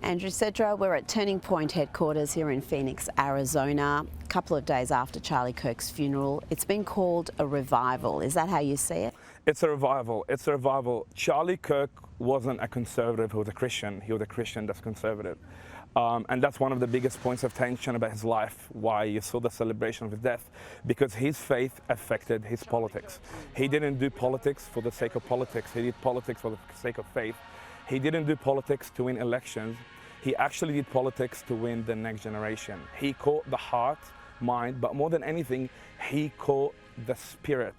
Andrew Sedra, we're at Turning Point headquarters here in Phoenix, Arizona, a couple of days after Charlie Kirk's funeral. It's been called a revival. Is that how you see it? It's a revival. It's a revival. Charlie Kirk wasn't a conservative who was a Christian. He was a Christian that's conservative. And that's one of the biggest points of tension about his life, why you saw the celebration of his death, because his faith affected his politics. He didn't do politics for the sake of politics. He did politics for the sake of faith. He didn't do politics to win elections. He actually did politics to win the next generation. He caught the heart, mind, but more than anything, he caught the spirit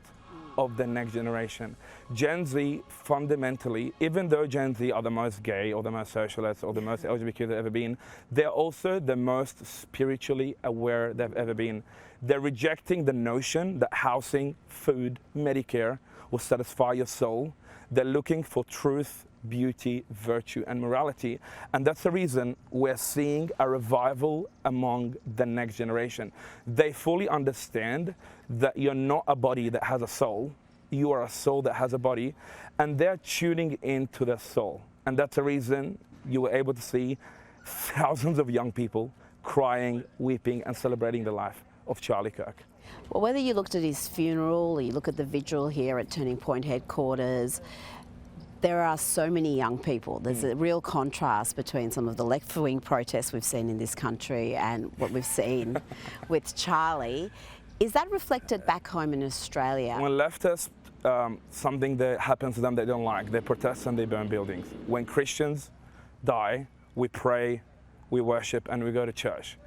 of the next generation. Gen Z, fundamentally, even though Gen Z are the most gay or the most socialist or the most LGBTQ they've ever been, they're also the most spiritually aware they've ever been. They're rejecting the notion that housing, food, Medicare will satisfy your soul. They're looking for truth, beauty, virtue, and morality. And that's the reason we're seeing a revival among the next generation. They fully understand that you're not a body that has a soul. You are a soul that has a body, and they're tuning into their soul. And that's the reason you were able to see thousands of young people crying, weeping, and celebrating the life of Charlie Kirk. Well, whether you looked at his funeral or you look at the vigil here at Turning Point headquarters, there are so many young people. There's a real contrast between some of the left-wing protests we've seen in this country and what we've seen with Charlie. Is that reflected back home in Australia? When leftists, something that happens to them they don't like, they protest and they burn buildings. When Christians die, we pray, we worship, and we go to church.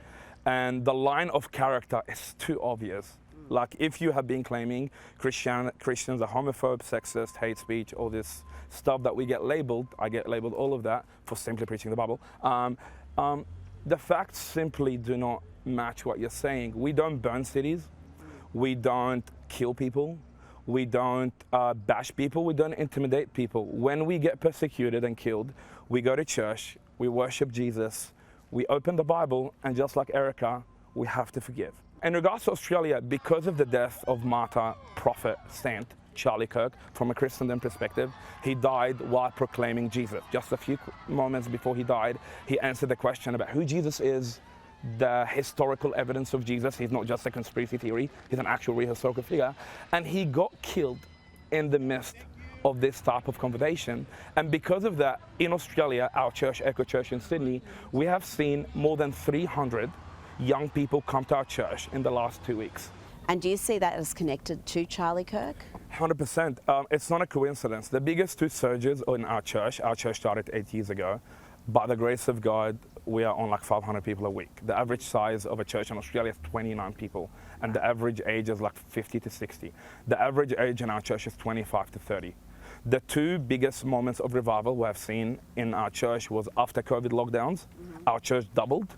And the line of character is too obvious. Like, if you have been claiming Christians are homophobe, sexist, hate speech, all this stuff that we get labeled, I get labeled all of that for simply preaching the Bible. The facts simply do not match what you're saying. We don't burn cities. We don't kill people. We don't bash people. We don't intimidate people. When we get persecuted and killed, we go to church, we worship Jesus, we open the Bible, and just like Erica, we have to forgive. In regards to Australia, because of the death of martyr, prophet, saint, Charlie Kirk, from a Christendom perspective, he died while proclaiming Jesus. Just a few moments before he died, he answered the question about who Jesus is, the historical evidence of Jesus. He's not just a conspiracy theory, he's an actual real historical figure. And he got killed in the midst of this type of conversation. And because of that, in Australia, our church, Echo Church in Sydney, we have seen more than 300 young people come to our church in the last 2 weeks. And do you see that as connected to Charlie Kirk? 100%. It's not a coincidence. The biggest two surges in our church started 8 years ago. By the grace of God, we are on like 500 people a week. The average size of a church in Australia is 29 people, and the average age is like 50 to 60. The average age in our church is 25 to 30. The two biggest moments of revival we have seen in our church was after COVID lockdowns. Our church doubled.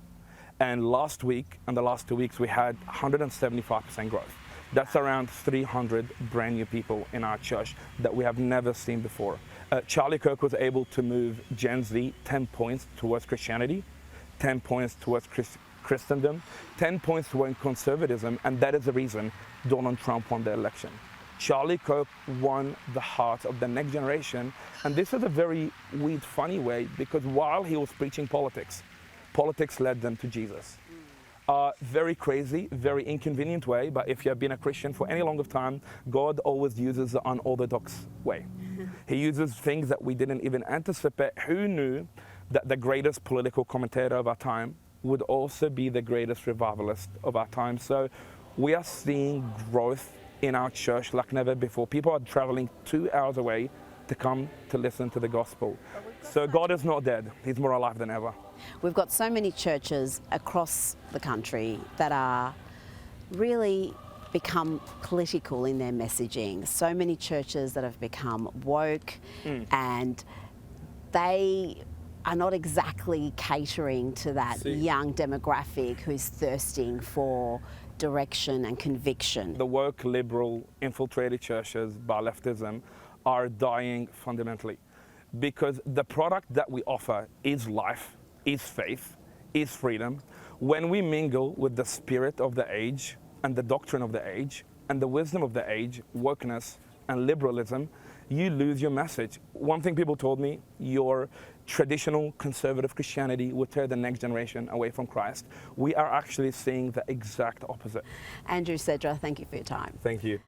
And last week, in the last 2 weeks, we had 175% growth. That's around 300 brand new people in our church that we have never seen before. Charlie Kirk was able to move Gen Z 10 points towards Christianity, 10 points towards Christendom, 10 points towards conservatism, and that is the reason Donald Trump won the election. Charlie Kirk won the heart of the next generation, and this is a very weird, funny way, because while he was preaching politics led them to Jesus. Very crazy, very inconvenient way, but if you have been a Christian for any length of time, God always uses the unorthodox way. He uses things that we didn't even anticipate. Who knew that the greatest political commentator of our time would also be the greatest revivalist of our time? So we are seeing growth in our church like never before. People are traveling 2 hours away to come to listen to the gospel. So God is not dead. He's more alive than ever. We've got so many churches across the country that are really become political in their messaging. So many churches that have become woke and they are not exactly catering to that young demographic who's thirsting for direction and conviction. The woke, liberal, infiltrated churches by leftism are dying fundamentally because the product that we offer is life, is faith, is freedom. When we mingle with the spirit of the age and the doctrine of the age and the wisdom of the age, wokeness and liberalism, you lose your message. One thing people told me, your traditional conservative Christianity would tear the next generation away from Christ. We are actually seeing the exact opposite. Andrew Sedra, thank you for your time. Thank you.